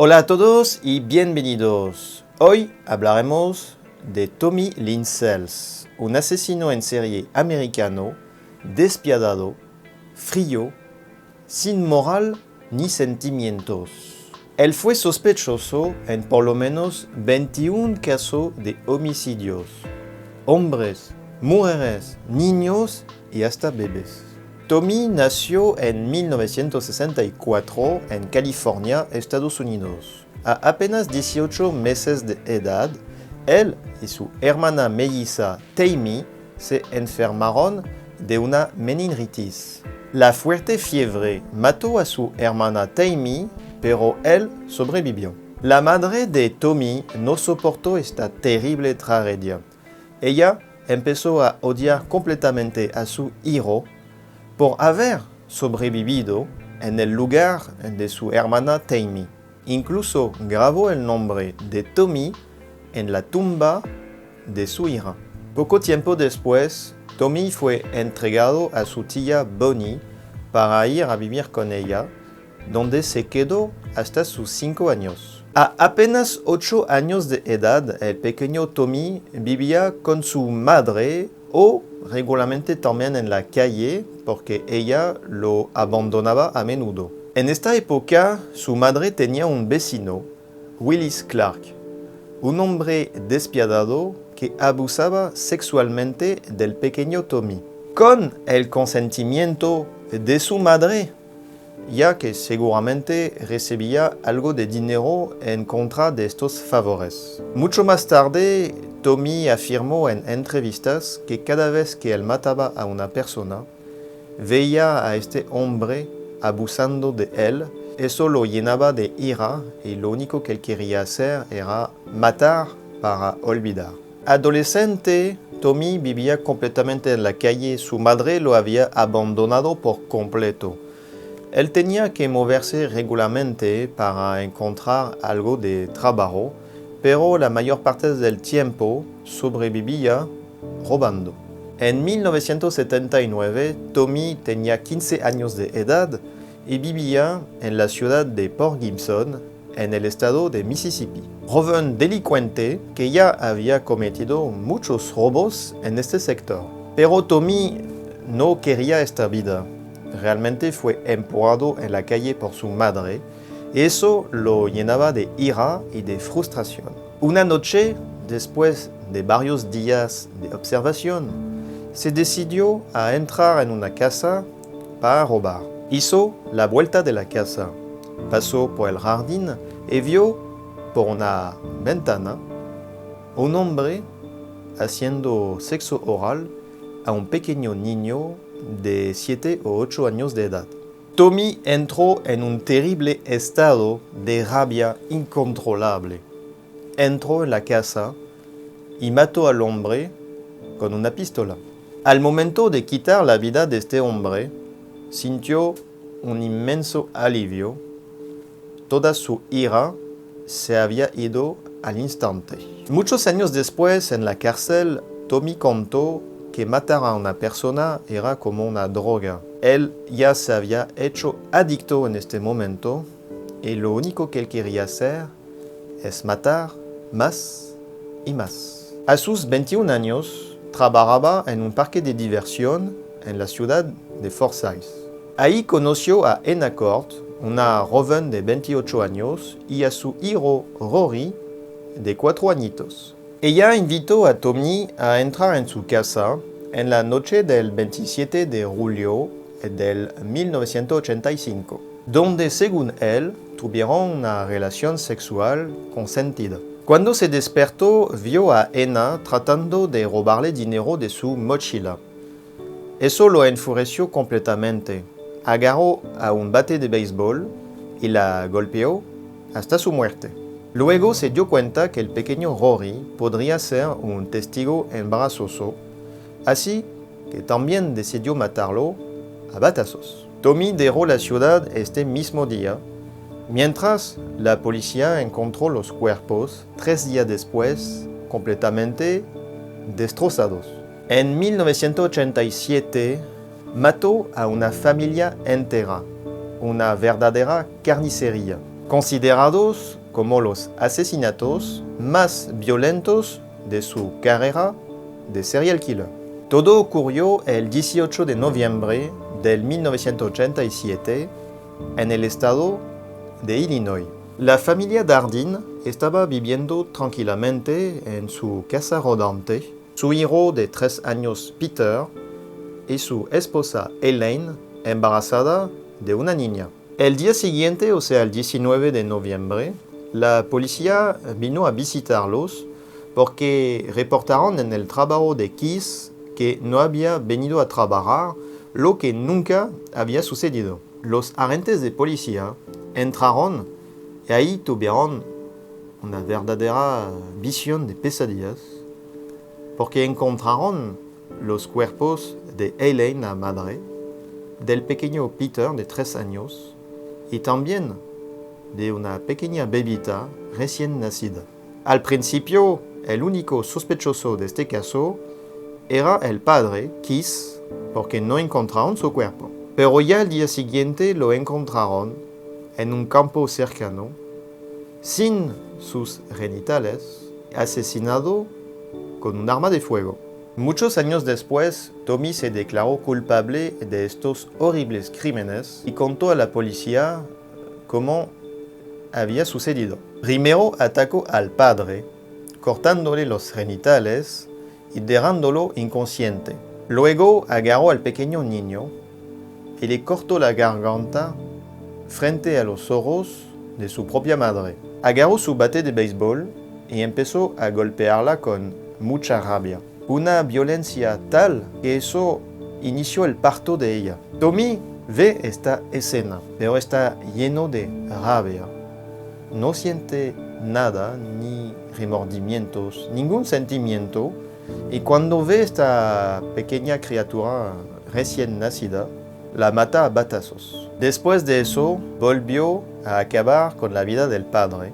Hola a todos y bienvenidos. Hoy hablaremos de Tommy Lynn Sells, un asesino en serie americano, despiadado, frío, sin moral ni sentimientos. Él fue sospechoso en por lo menos 21 casos de homicidios. Hombres, mujeres, niños y hasta bebés. Tommy nació en 1964 en California, Estados Unidos. A apenas 18 meses de edad, él y su hermana melliza Tammy se enfermaron de una meningitis. La fuerte fiebre mató a su hermana Tammy, pero él sobrevivió. La madre de Tommy no soportó esta terrible tragedia. Ella empezó a odiar completamente a su hijo por haber sobrevivido en el lugar de su hermana Tammy. Incluso grabó el nombre de Tommy en la tumba de su hija. Poco tiempo después, Tommy fue entregado a su tía Bonnie para ir a vivir con ella, donde se quedó hasta sus 5 años. A apenas 8 años de edad, el pequeño Tommy vivía con su madre o regularmente también en la calle porque ella lo abandonaba a menudo. En esta época, su madre tenía un vecino, Willis Clark, un hombre despiadado que abusaba sexualmente del pequeño Tommy, con el consentimiento de su madre, ya que seguramente recibía algo de dinero en contra de estos favores. Mucho más tarde, Tommy afirmó en entrevistas que cada vez que él mataba a una persona, veía a este hombre abusando de él. Eso lo llenaba de ira y lo único que él quería hacer era matar para olvidar. Adolescente, Tommy vivía completamente en la calle. Su madre lo había abandonado por completo. Él tenía que moverse regularmente para encontrar algo de trabajo, pero la mayor parte del tiempo sobrevivía robando. En 1979, Tommy tenía 15 años de edad y vivía en la ciudad de Port Gibson, en el estado de Mississippi. Joven delincuente que ya había cometido muchos robos en este sector. Pero Tommy no quería esta vida. Realmente fue empujado en la calle por su madre y eso lo llenaba de ira y de frustración. Una noche, después de varios días de observación, se decidió a entrar en una casa para robar. Hizo la vuelta de la casa, pasó por el jardín y vio por una ventana un hombre haciendo sexo oral a un pequeño niño de 7 o 8 años de edad. Tommy entró en un terrible estado de rabia incontrolable. Entró en la casa y mató al hombre con una pistola. Al momento de quitar la vida de este hombre, sintió un inmenso alivio. Toda su ira se había ido al instante. Muchos años después, en la cárcel, Tommy contó que matar a una persona era como una droga. Él ya se había hecho adicto en este momento y lo único que él quería hacer es matar más y más. A sus 21 años, trabajaba en un parque de diversión en la ciudad de Forsyth. Ahí conoció a Anna Court, una joven de 28 años, y a su hijo Rory, de 4 añitos. Ella invitó a Tommy a entrar en su casa en la noche del 27 de julio del 1985, donde según él tuvieron una relación sexual consentida. Cuando se despertó, vio a Anna tratando de robarle dinero de su mochila. Eso lo enfureció completamente. Agarró a un bate de béisbol y la golpeó hasta su muerte. Luego se dio cuenta que el pequeño Rory podría ser un testigo embarazoso, así que también decidió matarlo a batazos. Tommy dejó la ciudad este mismo día, mientras la policía encontró los cuerpos 3 días después, completamente destrozados. En 1987, mató a una familia entera, una verdadera carnicería. considerados como los asesinatos más violentos de su carrera de serial killer. Todo ocurrió el 18 de noviembre del 1987 en el estado de Illinois. La familia Dardin estaba viviendo tranquilamente en su casa rodante. Su hijo de 3 años, Peter, y su esposa, Elaine, embarazada de una niña. El día siguiente, o sea, el 19 de noviembre, la policía vino a visitarlos porque reportaron en el trabajo de Keith que no había venido a trabajar, lo que nunca había sucedido. Los agentes de policía entraron y ahí tuvieron una verdadera visión de pesadillas porque encontraron los cuerpos de Elaine, la madre, del pequeño Peter de 3 años y también de una pequeña bebita recién nacida. Al principio, el único sospechoso de este caso era el padre, Keith, porque no encontraron su cuerpo. Pero ya al día siguiente lo encontraron en un campo cercano, sin sus genitales, asesinado con un arma de fuego. Muchos años después, Tommy se declaró culpable de estos horribles crímenes y contó a la policía cómo había sucedido. Primero atacó al padre, cortándole los genitales y dejándolo inconsciente. Luego agarró al pequeño niño y le cortó la garganta frente a los ojos de su propia madre. Agarró su bate de béisbol y empezó a golpearla con mucha rabia. Una violencia tal que eso inició el parto de ella. Tommy ve esta escena, pero está lleno de rabia. No siente nada, ni remordimientos, ningún sentimiento. Y cuando ve esta pequeña criatura recién nacida, la mata a batazos. Después de eso, volvió a acabar con la vida del padre,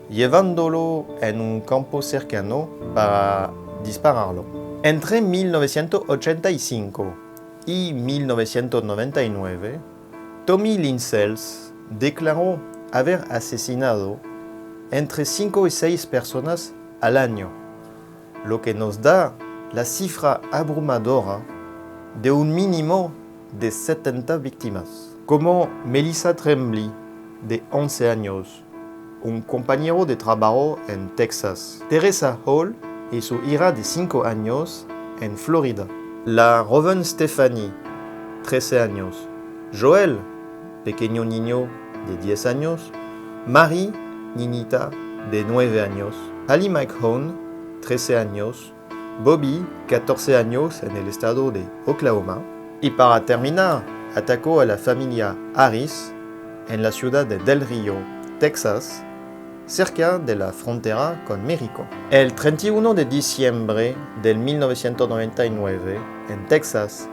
llevándolo en un campo cercano para dispararlo. Entre 1985 y 1999, Tommy Linsells declaró haber asesinado entre 5 y 6 personas al año, lo que nos da la cifra abrumadora de un mínimo de 70 víctimas, como Melissa Tremblay, de 11 años, un compañero de trabajo en Texas, Teresa Hall y su hija de 5 años en Florida, la joven Stephanie, 13 años, Joel, pequeño niño de 10 años, Mary, niñita de 9 años, Ali McHone, 13 años, Bobby, 14 años en el estado de Oklahoma, y para terminar, atacó a la familia Harris en la ciudad de Del Rio, Texas, cerca de la frontera con México. El 31 de diciembre de 1999, en Texas,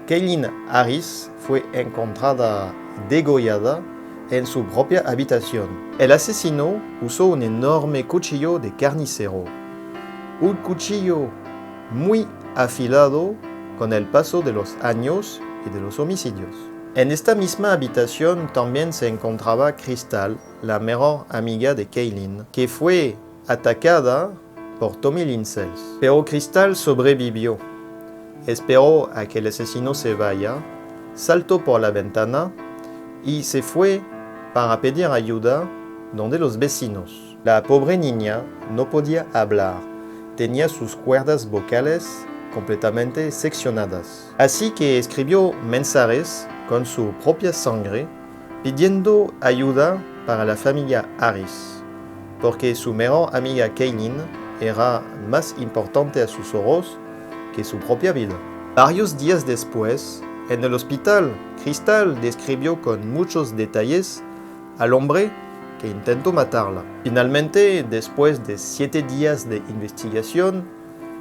Kaylin Harris fue encontrada degollada en su propia habitación. El asesino usó un enorme cuchillo de carnicero, un cuchillo muy afilado con el paso de los años y de los homicidios. En esta misma habitación también se encontraba Crystal, la mejor amiga de Kaylin, que fue atacada por Tommy Linsells. Pero Crystal sobrevivió. Esperó a que el asesino se vaya, saltó por la ventana y se fue para pedir ayuda donde los vecinos. La pobre niña no podía hablar, tenía sus cuerdas vocales completamente seccionadas. Así que escribió mensajes con su propia sangre pidiendo ayuda para la familia Harris, porque su mejor amiga Kaylin era más importante a sus ojos que su propia vida. Varios días después, en el hospital, Crystal describió con muchos detalles al hombre que intentó matarla. Finalmente, después de 7 días de investigación,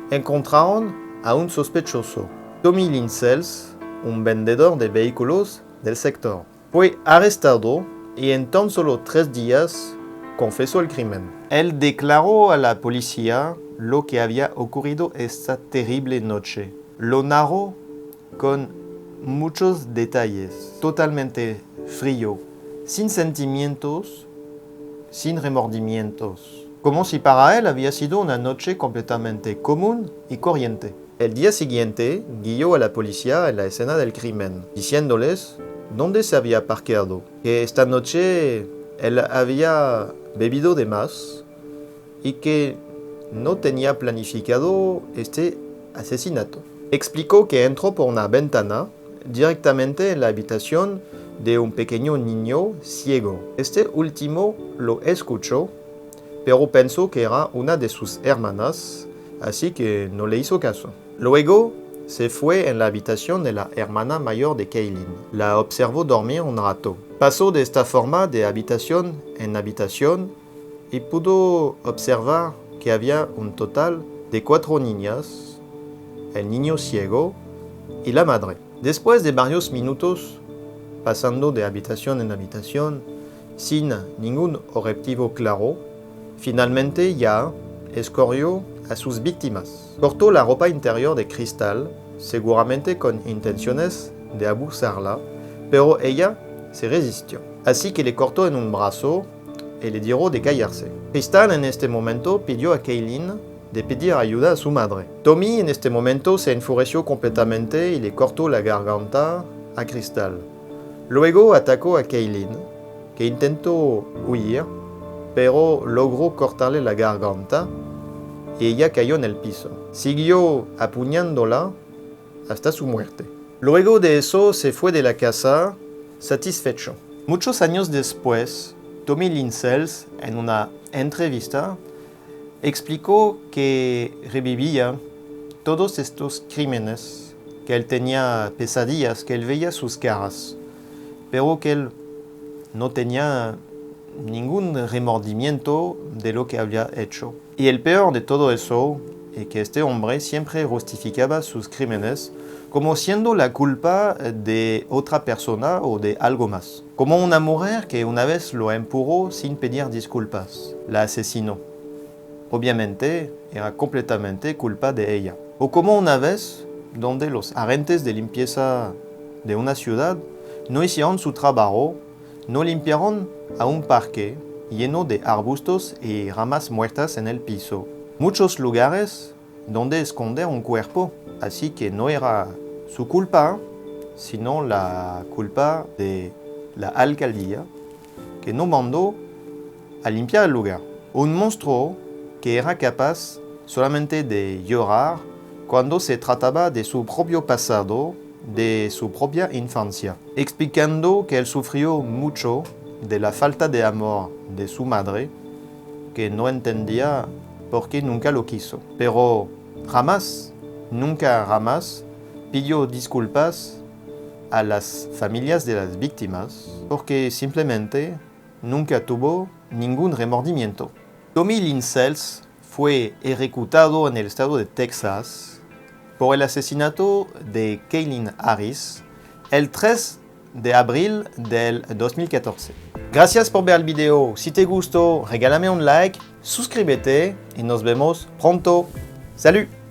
encontraron a un sospechoso, Tommy Linsells, un vendedor de vehículos del sector. Fue arrestado y en tan solo 3 días confesó el crimen. Él declaró a la policía lo que había ocurrido esta terrible noche. Lo narró con muchos detalles, totalmente frío, sin sentimientos sin remordimientos, como si para él había sido una noche completamente común y corriente. El día siguiente, guió a la policía en la escena del crimen, diciéndoles dónde se había parqueado, que esta noche él había bebido de más y que no tenía planificado este asesinato. Explicó que entró por una ventana directamente en la habitación de un pequeño niño ciego. Este último lo escuchó, pero pensó que era una de sus hermanas, así que no le hizo caso. Luego se fue en la habitación de la hermana mayor de Kaylin. La observó dormir un rato. Pasó de esta forma de habitación en habitación y pudo observar que había un total de 4 niñas, el niño ciego y la madre. Después de varios minutos, pasando de habitación en habitación, sin ningún objetivo claro, finalmente ya escogió a sus víctimas. Cortó la ropa interior de Cristal, seguramente con intenciones de abusarla, pero ella se resistió. Así que le cortó en un brazo y le dijo de callarse. Cristal en este momento pidió a Kaylin de pedir ayuda a su madre. Tommy en este momento se enfureció completamente y le cortó la garganta a Cristal. Luego atacó a Kaylin, que intentó huir, pero logró cortarle la garganta y ella cayó en el piso. Siguió apuñándola hasta su muerte. Luego de eso se fue de la casa satisfecho. Muchos años después, Tommy Linsells, en una entrevista, explicó que revivía todos estos crímenes, que él tenía pesadillas, que él veía sus caras, pero que él no tenía ningún remordimiento de lo que había hecho. Y el peor de todo eso es que este hombre siempre justificaba sus crímenes como siendo la culpa de otra persona o de algo más. Como una mujer que una vez lo empujó sin pedir disculpas, la asesinó. Obviamente era completamente culpa de ella. O como una vez donde los agentes de limpieza de una ciudad no hicieron su trabajo, no limpiaron a un parque lleno de arbustos y ramas muertas en el piso. Muchos lugares donde esconder un cuerpo, así que no era su culpa, sino la culpa de la alcaldía que no mandó a limpiar el lugar. Un monstruo que era capaz solamente de llorar cuando se trataba de su propio pasado, de su propia infancia, explicando que él sufrió mucho de la falta de amor de su madre, que no entendía por qué nunca lo quiso. Pero jamás, nunca jamás, pidió disculpas a las familias de las víctimas, porque simplemente nunca tuvo ningún remordimiento. Tommy Linsells fue ejecutado en el estado de Texas por el asesinato de Kaylin Harris el 3 de abril del 2014. Gracias por ver el video. Si te gustó, regálame un like, suscríbete y nos vemos pronto. ¡Salut!